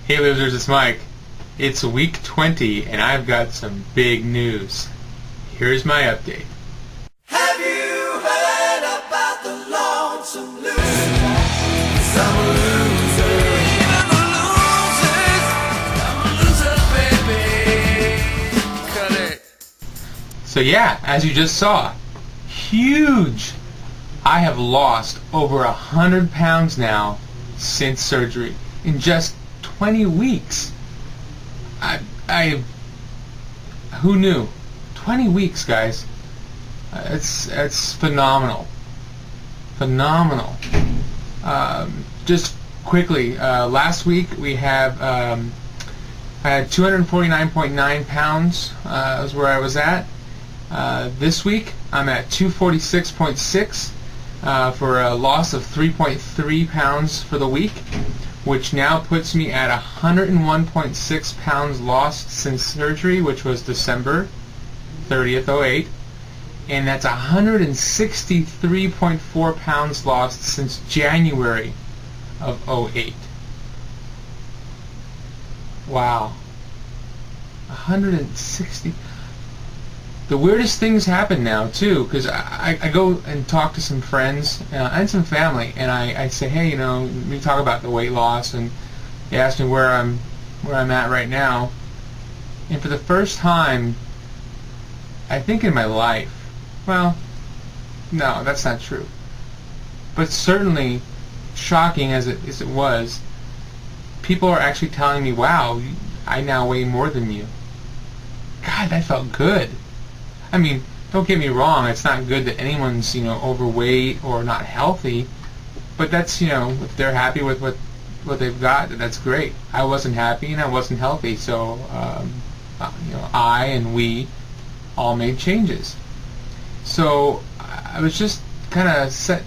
Hey losers, it's Mike. It's week 20 and I've got some big news. Here's my update. Have you heard about the lonesome loser? I'm a loser. I'm a loser, baby. Cut it. So yeah, as you just saw, huge. I have lost over 100 pounds now since surgery in just 20 weeks. Who knew? 20 weeks, guys. It's phenomenal. Phenomenal. Just quickly, last week we have I had 249.9 pounds. Is where I was at. This week I'm at 246.6 for a loss of 3.3 pounds for the week, which now puts me at 101.6 pounds lost since surgery, which was December 30th, 08. And that's 163.4 pounds lost since January of 08. Wow. 160. The weirdest things happen now too, because I go and talk to some friends and some family, and I say, hey, we talk about the weight loss, and they ask me where I'm at right now, and for the first time, I think in my life, well, no, that's not true, but certainly shocking as it was, people are actually telling me, wow, I now weigh more than you. God, that felt good. I mean, don't get me wrong, it's not good that anyone's, overweight or not healthy, but that's, if they're happy with what they've got, that's great. I wasn't happy and I wasn't healthy, so, I and we all made changes. So, I was just kind of set,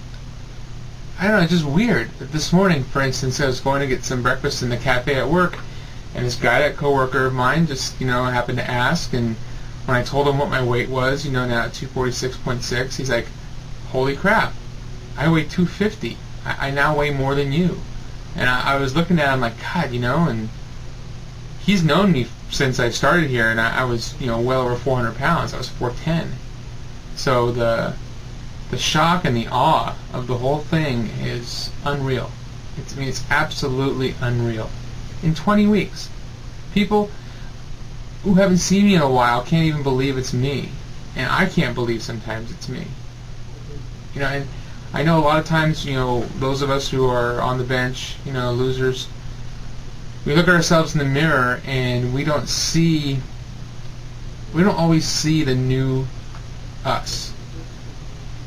I don't know, just weird. This morning, for instance, I was going to get some breakfast in the cafe at work, and this guy, that coworker of mine, just, happened to ask, and when I told him what my weight was, now at 246.6, he's like, holy crap, I weigh 250. I now weigh more than you. And I was looking at him like, God, and he's known me since I started here, and I was, well over 400 pounds. I was 410. So the shock and the awe of the whole thing is unreal. It's absolutely unreal. In 20 weeks, people who haven't seen me in a while can't even believe it's me, and I can't believe sometimes it's me. And I know a lot of times, those of us who are on the bench, losers, we look at ourselves in the mirror and we don't always see the new us.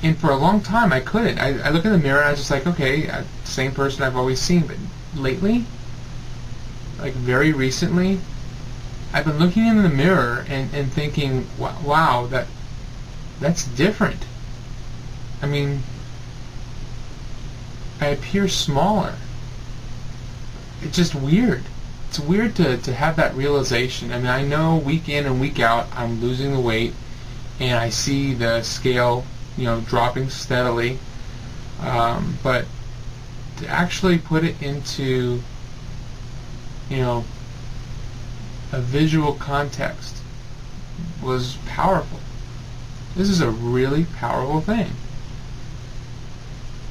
And for a long time I couldn't. I look in the mirror and I was just like, okay, same person I've always seen, but lately, like very recently, I've been looking in the mirror and thinking, wow, that's different. I mean, I appear smaller. It's just weird. It's weird to have that realization. I mean, I know week in and week out I'm losing the weight, and I see the scale, dropping steadily. But to actually put it into, a visual context was powerful. This is a really powerful thing.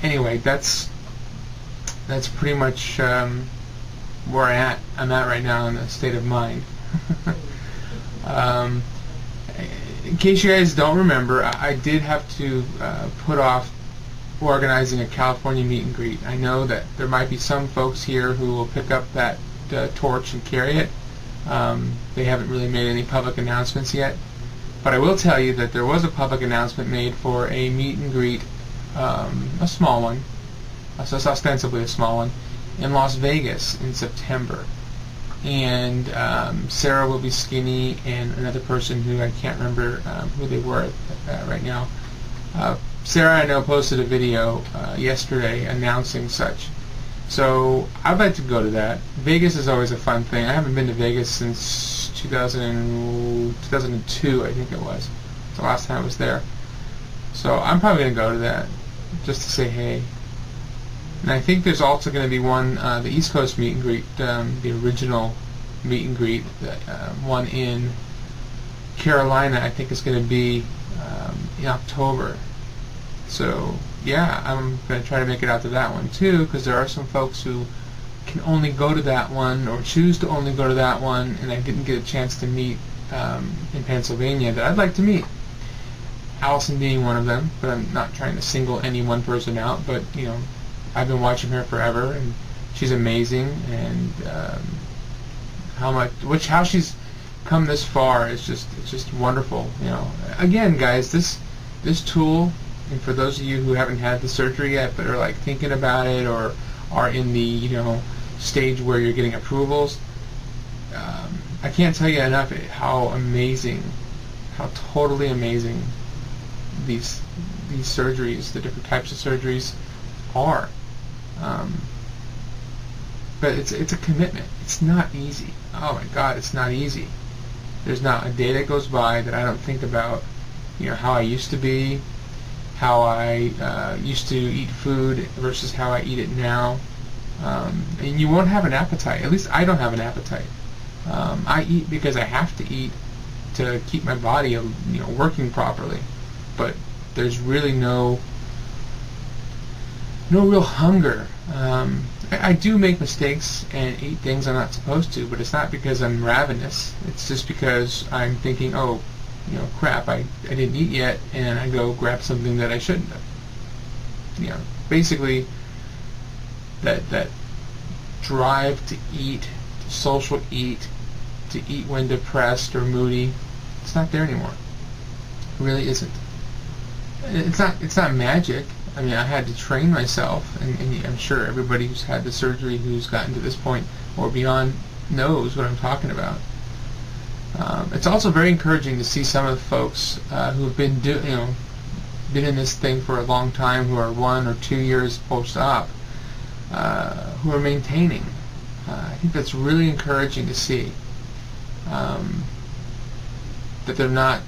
Anyway, that's pretty much where I'm at right now in the state of mind. In case you guys don't remember, I did have to put off organizing a California meet and greet. I know that there might be some folks here who will pick up that torch and carry it. They haven't really made any public announcements yet, but I will tell you that there was a public announcement made for a meet and greet, a small one, so it's ostensibly a small one, in Las Vegas in September. And Sarah will be skinny, and another person who I can't remember who they were right now. Sarah, I know, posted a video yesterday announcing such. So I'd like to go to that. Vegas is always a fun thing. I haven't been to Vegas since 2002, I think it was. It's the last time I was there. So I'm probably going to go to that just to say hey. And I think there's also going to be one, the East Coast meet and greet, the original meet and greet, one in Carolina, I think is going to be in October. So yeah, I'm going to try to make it out to that one too, because there are some folks who can only go to that one or choose to only go to that one, and I didn't get a chance to meet in Pennsylvania that I'd like to meet. Allison being one of them, but I'm not trying to single any one person out. But you know, I've been watching her forever, and she's amazing, and how she's come this far is just wonderful. You know, again, guys, this tool, and for those of you who haven't had the surgery yet but are like thinking about it or are in the stage where you're getting approvals, I can't tell you enough how amazing, how totally amazing these surgeries, the different types of surgeries are. But it's a commitment. It's not easy. Oh my God, it's not easy. There's not a day that goes by that I don't think about, how I used to be, how I used to eat food versus how I eat it now. And you won't have an appetite. At least I don't have an appetite. I eat because I have to eat to keep my body, working properly. But there's really no real hunger. I do make mistakes and eat things I'm not supposed to, but it's not because I'm ravenous. It's just because I'm thinking, oh, crap, I didn't eat yet, and I go grab something that I shouldn't have. Basically, that drive to eat, to social eat, to eat when depressed or moody, it's not there anymore. It really isn't. It's not magic. I mean, I had to train myself, and I'm sure everybody who's had the surgery who's gotten to this point or beyond knows what I'm talking about. It's also very encouraging to see some of the folks who have been in this thing for a long time, who are 1 or 2 years post-op, who are maintaining. I think that's really encouraging to see, that they're not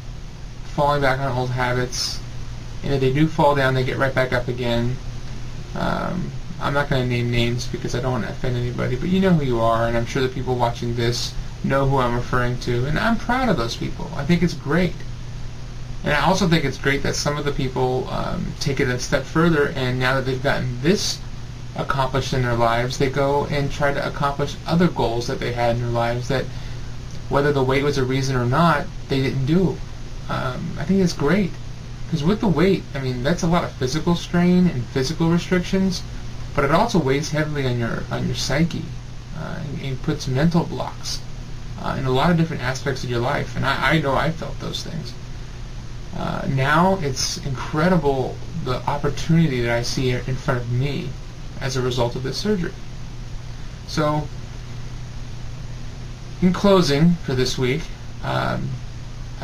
falling back on old habits. And if they do fall down, they get right back up again. I'm not going to name names because I don't want to offend anybody, but you know who you are, and I'm sure the people watching this know who I'm referring to, and I'm proud of those people. I think it's great. And I also think it's great that some of the people take it a step further, and now that they've gotten this accomplished in their lives, they go and try to accomplish other goals that they had in their lives that, whether the weight was a reason or not, they didn't do. I think it's great. Because with the weight, I mean, that's a lot of physical strain and physical restrictions, but it also weighs heavily on your psyche, and puts mental blocks in a lot of different aspects of your life. And I know I felt those things. Now it's incredible the opportunity that I see in front of me as a result of this surgery. So, in closing for this week, I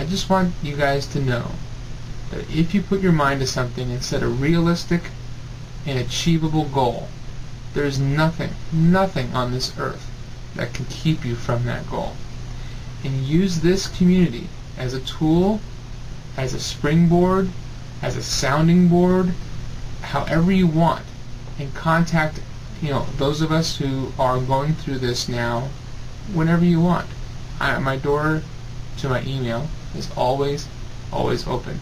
just want you guys to know that if you put your mind to something and set a realistic and achievable goal, there's nothing on this earth that can keep you from that goal. And use this community as a tool, as a springboard, as a sounding board, however you want, and contact those of us who are going through this now whenever you want. My door to my email is always open.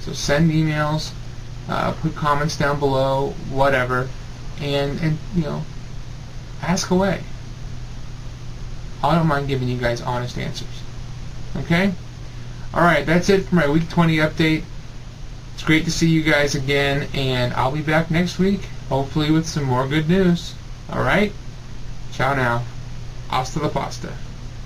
So send emails, put comments down below, whatever, and ask away. I don't mind giving you guys honest answers. Okay? Alright, that's it for my week 20 update. It's great to see you guys again, and I'll be back next week, hopefully with some more good news. Alright? Ciao now. Hasta la pasta.